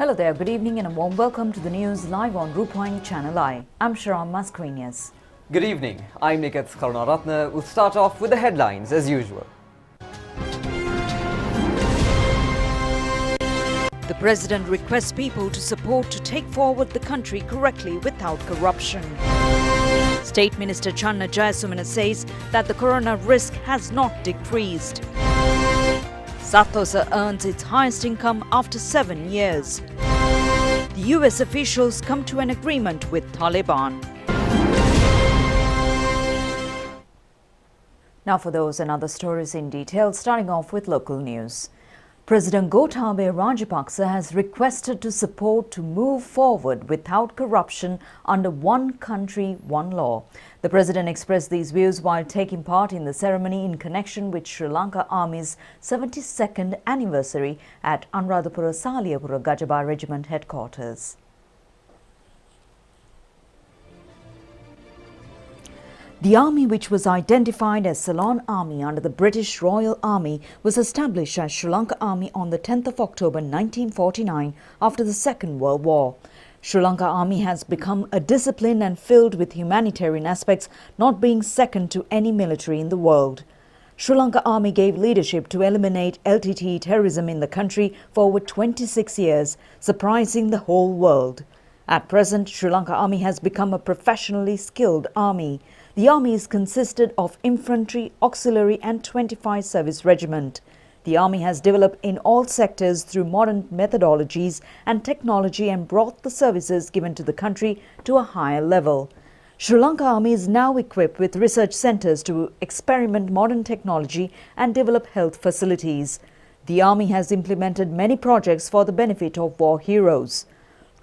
Hello there, good evening and a warm welcome to the news live on Rupavahini ChannelEye. I'm Sharon Mascarenhas. Good evening, I'm Niket Karunaratne. We'll start off with the headlines as usual. The President requests people to support to take forward the country correctly without corruption. State Minister Channa Jayasumana says that the corona risk has not decreased. Satoshi earns its highest income after 7 years. The US officials come to an agreement with Taliban. Now for those and other stories in detail, starting off with local news. President Gotabaya Rajapaksa has requested to support to move forward without corruption under one country, one law. The President expressed these views while taking part in the ceremony in connection with Sri Lanka Army's 72nd anniversary at Anuradhapura Saliyapura Gajabah Regiment headquarters. The army, which was identified as Ceylon Army under the British Royal Army, was established as Sri Lanka Army on the 10th of October 1949 after the Second World War. Sri Lanka Army has become a discipline and filled with humanitarian aspects, not being second to any military in the world. Sri Lanka Army gave leadership to eliminate LTTE terrorism in the country for over 26 years, surprising the whole world. At present, Sri Lanka Army has become a professionally skilled army. The army is consisted of infantry, auxiliary and 25 service regiment. The army has developed in all sectors through modern methodologies and technology and brought the services given to the country to a higher level. Sri Lanka Army is now equipped with research centers to experiment modern technology and develop health facilities. The army has implemented many projects for the benefit of war heroes.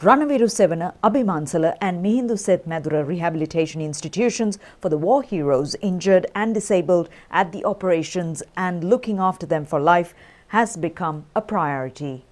Ranaviru Sevana, Abhimansala and Mihindu Seth Madura rehabilitation institutions for the war heroes injured and disabled at the operations and looking after them for life has become a priority.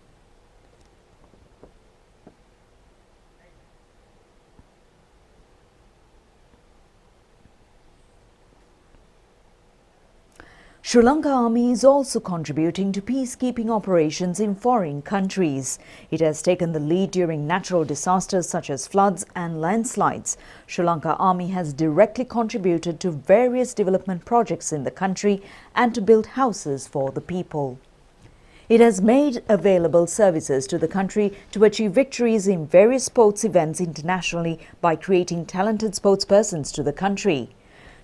Sri Lanka Army is also contributing to peacekeeping operations in foreign countries. It has taken the lead during natural disasters such as floods and landslides. Sri Lanka Army has directly contributed to various development projects in the country and to build houses for the people. It has made available services to the country to achieve victories in various sports events internationally by creating talented sportspersons to the country.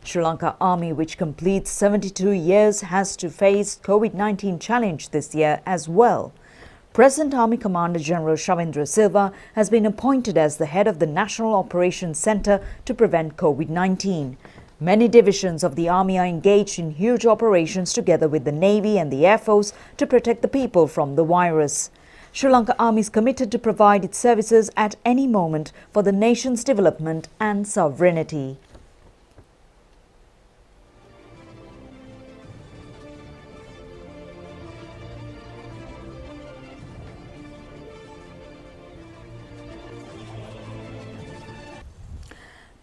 Sri Lanka Army, which completes 72 years, has to face COVID-19 challenge this year as well. Present Army Commander General Shavendra Silva has been appointed as the head of the National Operations Centre to prevent COVID-19. Many divisions of the Army are engaged in huge operations together with the Navy and the Air Force to protect the people from the virus. Sri Lanka Army is committed to provide its services at any moment for the nation's development and sovereignty.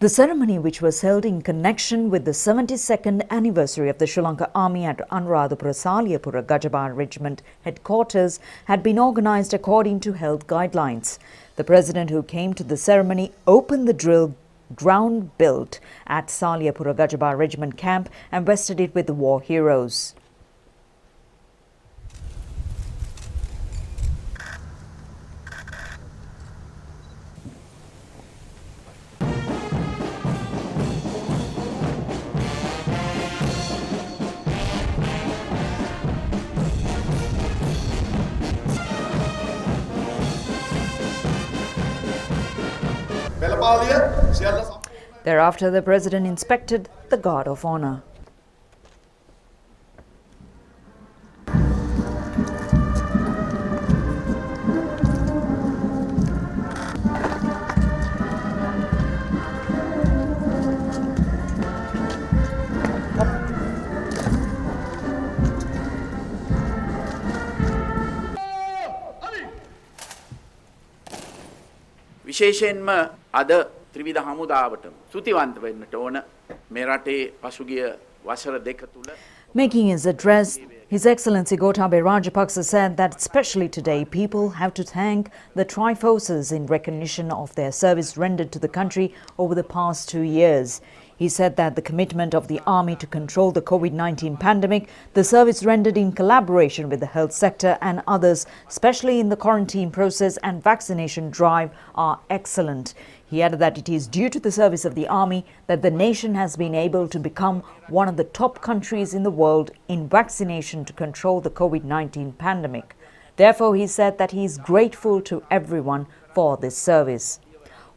The ceremony, which was held in connection with the 72nd anniversary of the Sri Lanka Army at Anuradhapura Saliyapura Gajabah Regiment headquarters, had been organised according to health guidelines. The President, who came to the ceremony, opened the drill ground built at Saliyapura Gajabah Regiment camp and vested it with the war heroes. Thereafter, the President inspected the Guard of Honour. විශේෂයෙන්ම අද ත්‍රිවිධ හමුදාවටම ස්තුතිවන්ත වෙන්නට ඕන මේ රටේ පසුගිය වසර දෙක තුල. Making his address, His Excellency Gotabaya Rajapaksa said that especially today, people have to thank the Triforces in recognition of their service rendered to the country over the past 2 years. He said that the commitment of the army to control the COVID-19 pandemic, the service rendered in collaboration with the health sector and others, especially in the quarantine process and vaccination drive, are excellent. He added that it is due to the service of the army that the nation has been able to become one of the top countries in the world in vaccination to control the COVID-19 pandemic. Therefore, he said that he is grateful to everyone for this service.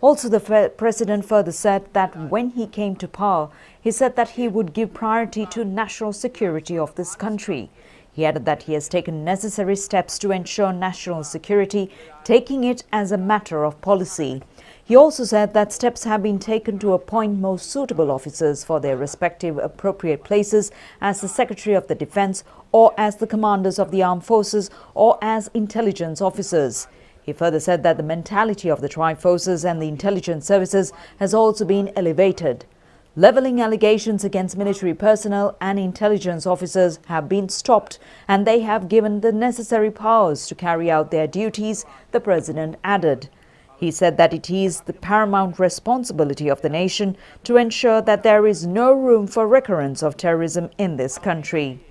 Also, the president further said that when he came to power, he said that he would give priority to national security of this country. He added that he has taken necessary steps to ensure national security, taking it as a matter of policy. He also said that steps have been taken to appoint most suitable officers for their respective appropriate places as the Secretary of the Defence or as the commanders of the armed forces or as intelligence officers. He further said that the mentality of the Triforces and the intelligence services has also been elevated. Levelling allegations against military personnel and intelligence officers have been stopped and they have given the necessary powers to carry out their duties, the President added. He said that it is the paramount responsibility of the nation to ensure that there is no room for recurrence of terrorism in this country.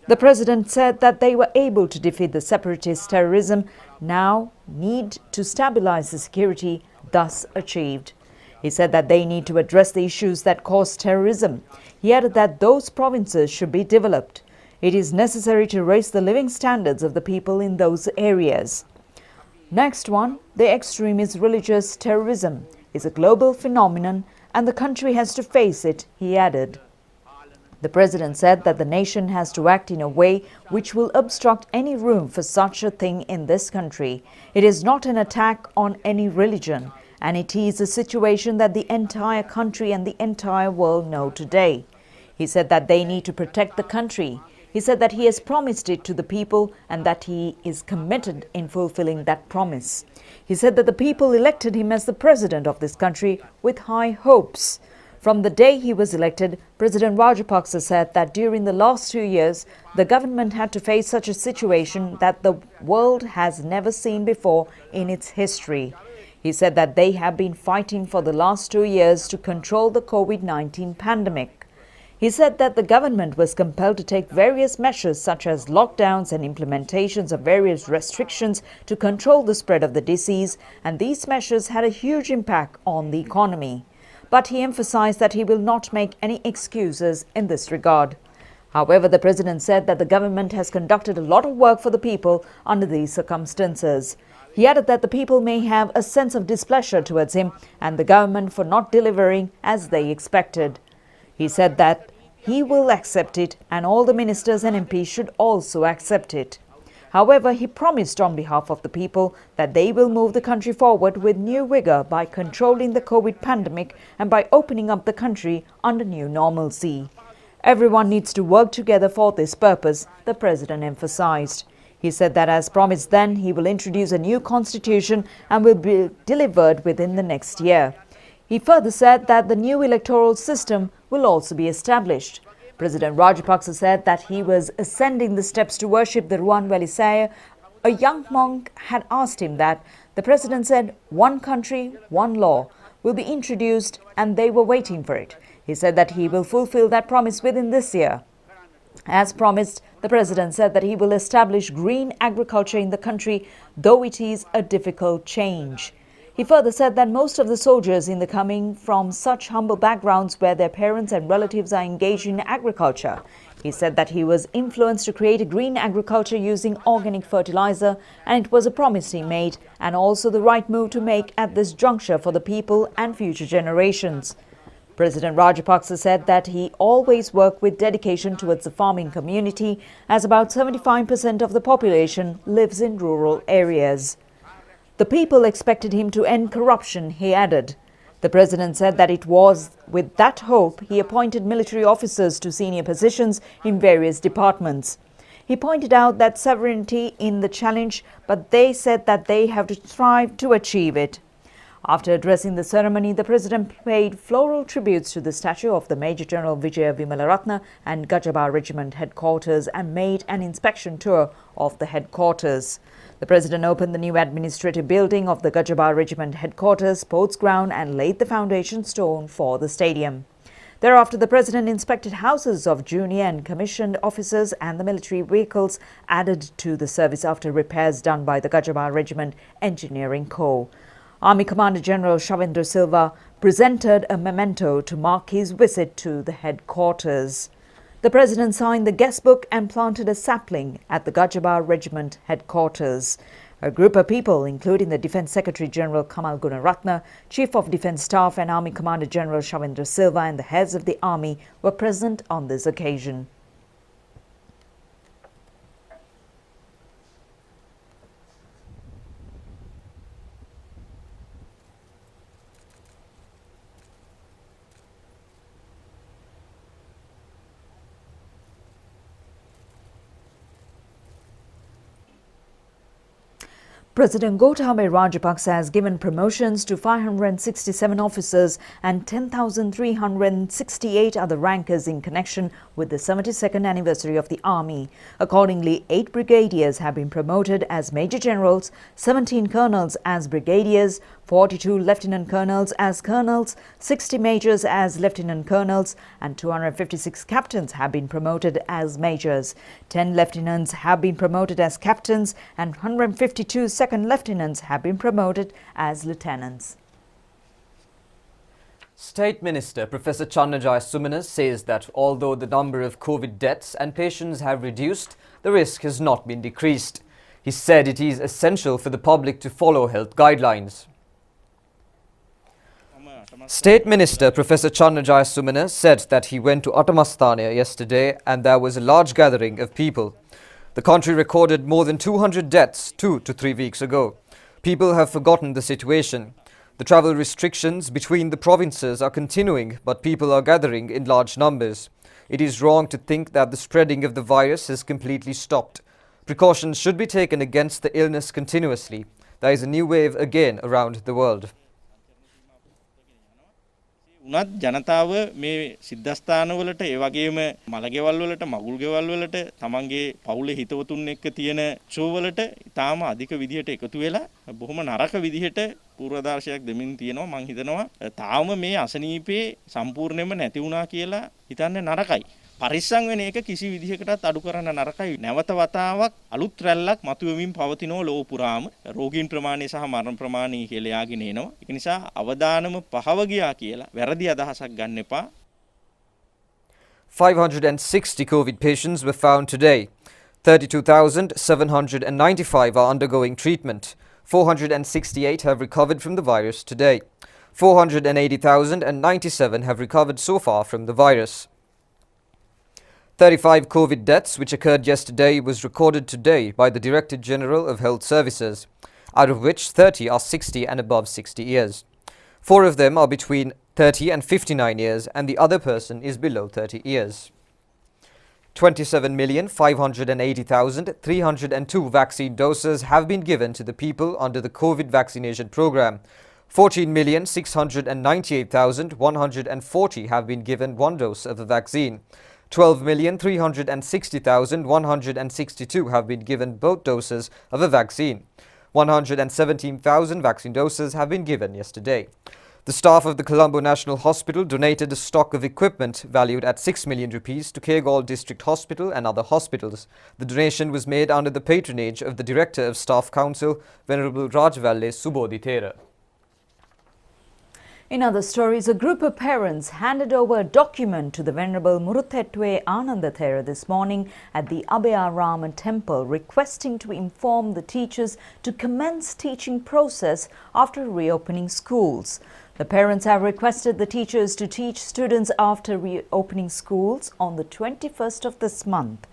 The President said that they were able to defeat the separatist terrorism, now need to stabilize the security thus achieved. He said that they need to address the issues that cause terrorism. He added that those provinces should be developed. It is necessary to raise the living standards of the people in those areas. Next one, the extremist religious terrorism is a global phenomenon and the country has to face it, he added. The President said that the nation has to act in a way which will obstruct any room for such a thing in this country. It is not an attack on any religion, and it is a situation that the entire country and the entire world know today. He said that they need to protect the country. He said that he has promised it to the people and that he is committed in fulfilling that promise. He said that the people elected him as the president of this country with high hopes. From the day he was elected, President Rajapaksa said that during the last 2 years, the government had to face such a situation that the world has never seen before in its history. He said that they have been fighting for the last 2 years to control the COVID-19 pandemic. He said that the government was compelled to take various measures such as lockdowns and implementations of various restrictions to control the spread of the disease, and these measures had a huge impact on the economy. But he emphasized that he will not make any excuses in this regard. However, the President said that the government has conducted a lot of work for the people under these circumstances. He added that the people may have a sense of displeasure towards him and the government for not delivering as they expected. He said that he will accept it and all the ministers and MPs should also accept it. However, he promised on behalf of the people that they will move the country forward with new vigor by controlling the COVID pandemic and by opening up the country under new normalcy. Everyone needs to work together for this purpose, the President emphasized. He said that as promised then, he will introduce a new constitution and will be delivered within the next year. He further said that the new electoral system will also be established. President Rajapaksa said that he was ascending the steps to worship the Ruan Velisaya. A young monk had asked him that. The President said one country, one law will be introduced and they were waiting for it. He said that he will fulfill that promise within this year. As promised, the President said that he will establish green agriculture in the country, though it is a difficult change. He further said that most of the soldiers in the coming from such humble backgrounds where their parents and relatives are engaged in agriculture. He said that he was influenced to create a green agriculture using organic fertilizer, and it was a promise he made and also the right move to make at this juncture for the people and future generations. President Rajapaksa said that he always worked with dedication towards the farming community, as about 75% of the population lives in rural areas. The people expected him to end corruption, he added. The President said that it was with that hope he appointed military officers to senior positions in various departments. He pointed out that sovereignty in the challenge, but they said that they have to strive to achieve it. After addressing the ceremony, the President paid floral tributes to the statue of the Major General Vijaya Vimalaratne and Gajaba Regiment headquarters and made an inspection tour of the headquarters. The President opened the new administrative building of the Gajaba Regiment headquarters, sports ground and laid the foundation stone for the stadium. Thereafter, the President inspected houses of junior and commissioned officers and the military vehicles added to the service after repairs done by the Gajaba Regiment Engineering Corps. Army Commander General Shavendra Silva presented a memento to mark his visit to the headquarters. The President signed the guest book and planted a sapling at the Gajaba Regiment headquarters. A group of people, including the Defence Secretary General Kamal Gunaratne, Chief of Defence Staff and Army Commander General Shavendra Silva and the heads of the Army were present on this occasion. President Gotabaya Rajapaksa has given promotions to 567 officers and 10,368 other rankers in connection with the 72nd anniversary of the Army. Accordingly, 8 brigadiers have been promoted as Major Generals, 17 colonels as brigadiers, 42 lieutenant colonels as colonels, 60 majors as lieutenant colonels, and 256 captains have been promoted as majors. 10 lieutenants have been promoted as captains, and 152 second lieutenants have been promoted as lieutenants. State Minister Professor Channeleye Rupavahini says that although the number of COVID deaths and patients have reduced, the risk has not been decreased. He said it is essential for the public to follow health guidelines. State Minister Professor Channeleye Rupavahini said that he went to Atamasthana yesterday and there was a large gathering of people. The country recorded more than 200 deaths 2 to 3 weeks ago. People have forgotten the situation. The travel restrictions between the provinces are continuing, but people are gathering in large numbers. It is wrong to think that the spreading of the virus has completely stopped. Precautions should be taken against the illness continuously. There is a new wave again around the world. උනත් ජනතාව මේ සිද්ධාස්ථාන වලට ඒ වගේම මලගෙවල් වලට මගුල් ගෙවල් වලට තමන්ගේ පවුලේ හිතවතුන් එක්ක තියෙන ෂෝ වලට ඊටාම අධික විදිහට එකතු වෙලා බොහොම නරක විදිහට පූර්වදර්ශයක් දෙමින් තියෙනවා මං හිතනවා තාම මේ අසනීපේ සම්පූර්ණයෙන්ම නැති වුණා කියලා හිතන්නේ නරකයි. පරිස්සම් වෙන එක කිසි විදිහකටත් අඩු කරන්න නරකයි. නැවත වතාවක් අලුත් රැල්ලක් මතුවෙමින් පවතිනවා ලෝක පුරාම. රෝගීන් ප්‍රමාණය සහ මරණ ප්‍රමාණය කියලා යාගෙන එනවා. ඒක නිසා අවදානම පහව ගියා කියලා වැරදි අදහසක් ගන්න එපා. 560 COVID patients were found today. 32,795 are undergoing treatment. 468 have recovered from the virus today. 480,097 have recovered so far from the virus. 35 COVID deaths which occurred yesterday was recorded today by the Director General of Health Services, out of which 30 are 60 and above 60 years. 4 of them are between 30 and 59 years and the other person is below 30 years. 27,580,302 vaccine doses have been given to the people under the COVID vaccination program. 14,698,140 have been given 1 dose of the vaccine. 12,360,162 have been given both doses of a vaccine. 117,000 vaccine doses have been given yesterday. The staff of the Colombo National Hospital donated a stock of equipment valued at 6 million rupees to Kegal District Hospital and other hospitals. The donation was made under the patronage of the Director of Staff Council, Venerable Rajvalle Subodhithera. In other stories, a group of parents handed over a document to the Venerable Muruthetwe Anandathera this morning at the Abhayarama temple requesting to inform the teachers to commence teaching process after reopening schools. The parents have requested the teachers to teach students after reopening schools on the 21st of this month.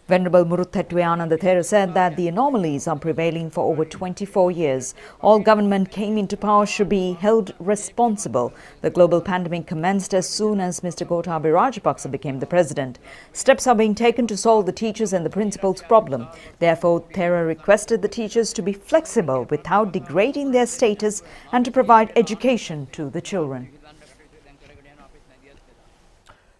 Venerable Muruthettuwe Ananda Thera said that the anomalies are prevailing for over 24 years. All government came into power should be held responsible. The global pandemic commenced as soon as Mr. Gotabaya Rajapaksa became the president. Steps are being taken to solve the teachers and the principals' problem. Therefore, Thera requested the teachers to be flexible without degrading their status and to provide education to the children.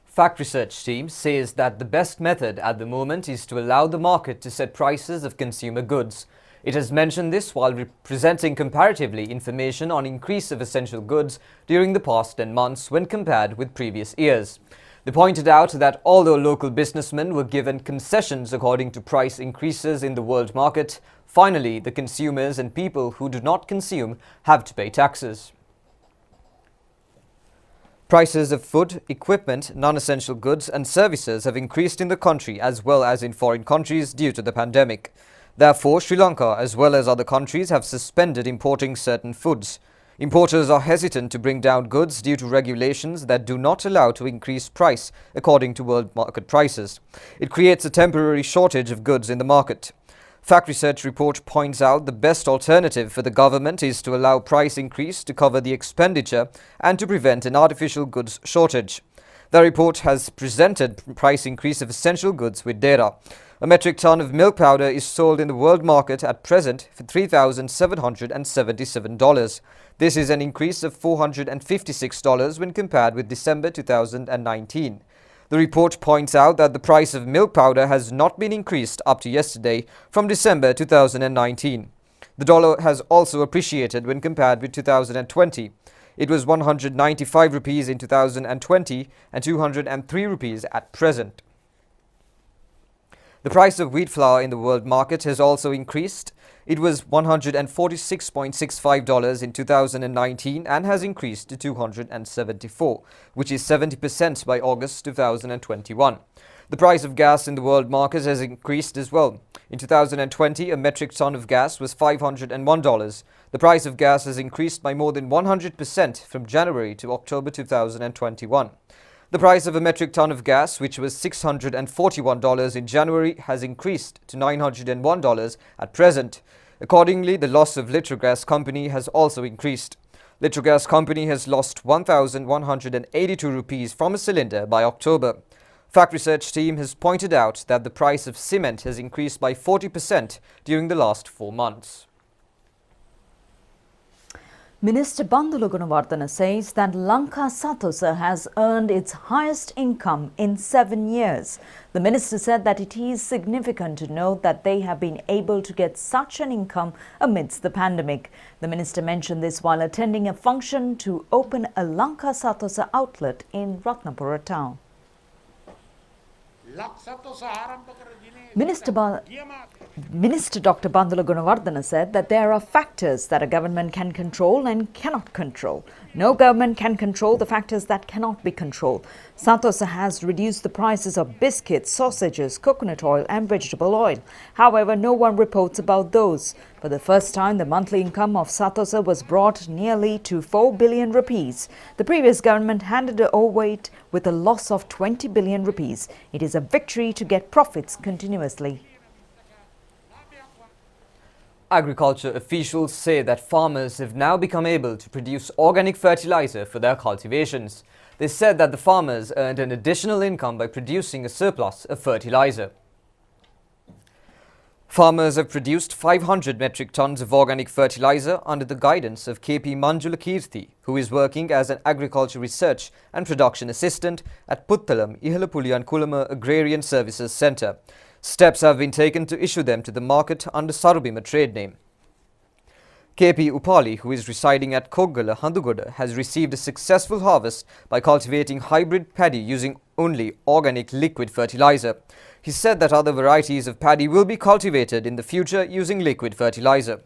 Fact research team says that the best method at the moment is to allow the market to set prices of consumer goods. It has mentioned this while presenting comparatively information on increase of essential goods during the past 10 months when compared with previous years. They pointed out that although local businessmen were given concessions according to price increases in the world market, finally the consumers and people who do not consume have to pay taxes. Prices of food, equipment, non-essential goods and services have increased in the country as well as in foreign countries due to the pandemic. Therefore, Sri Lanka as well as other countries have suspended importing certain foods. Importers are hesitant to bring down goods due to regulations that do not allow to increase price according to world market prices. It creates a temporary shortage of goods in the market. Fact Research report points out the best alternative for the government is to allow price increase to cover the expenditure and to prevent an artificial goods shortage. The report has presented price increase of essential goods with data. A metric ton of milk powder is sold in the world market at present for $3,777. This is an increase of $456 when compared with December 2019. The report points out that the price of milk powder has not been increased up to yesterday from December 2019. The dollar has also appreciated when compared with 2020. It was 195 rupees in 2020 and 203 rupees at present. The price of wheat flour in the world market has also increased. It was $146.65 in 2019 and has increased to $274, which is 70% by August 2021. The price of gas in the world market has increased as well. In 2020, a metric ton of gas was $501. The price of gas has increased by more than 100% from January to October 2021. The price of a metric ton of gas, which was $641 in January, has increased to $901 at present. Accordingly, the loss of Litrogas Company has also increased. Litrogas Company has lost 1,182 rupees from a cylinder by October. Fact Research team has pointed out that the price of cement has increased by 40% during the last 4 months. Minister Bandula Gunawardena says that Lanka Satoshi has earned its highest income in 7 years. The minister said that it is significant to note that they have been able to get such an income amidst the pandemic. The minister mentioned this while attending a function to open a Lanka Satoshi outlet in Ratnapura town. Minister Dr. Bandula Gunawardena said that there are factors that a government can control and cannot control. No government can control the factors that cannot be controlled. Satoshi has reduced the prices of biscuits, sausages, coconut oil and vegetable oil. However, no one reports about those. For the first time, the monthly income of Satoshi was brought nearly to 4 billion rupees. The previous government handed over it with a loss of 20 billion rupees. It is a victory to get profits continuously. Agriculture officials say that farmers have now become able to produce organic fertilizer for their cultivations. They said that the farmers earned an additional income by producing a surplus of fertilizer. Farmers have produced 500 metric tons of organic fertilizer under the guidance of KP Manjulakirthi, who is working as an agriculture research and production assistant at Puttalam Ihalapuliyan Kulama Agrarian Services Centre. Steps have been taken to issue them to the market under Sarubima trade name. KP Upali, who is residing at Koggala, Handugoda, has received a successful harvest by cultivating hybrid paddy using only organic liquid fertilizer. He said that other varieties of paddy will be cultivated in the future using liquid fertilizer.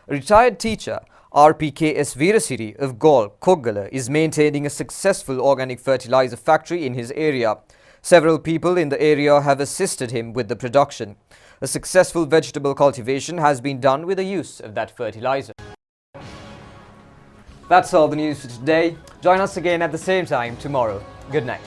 A retired teacher, RPKS Veerasiri of Gaul, Koggala, is maintaining a successful organic fertilizer factory in his area. Several people in the area have assisted him with the production. A successful vegetable cultivation has been done with the use of that fertilizer. That's all the news for today. Join us again at the same time tomorrow. Good night.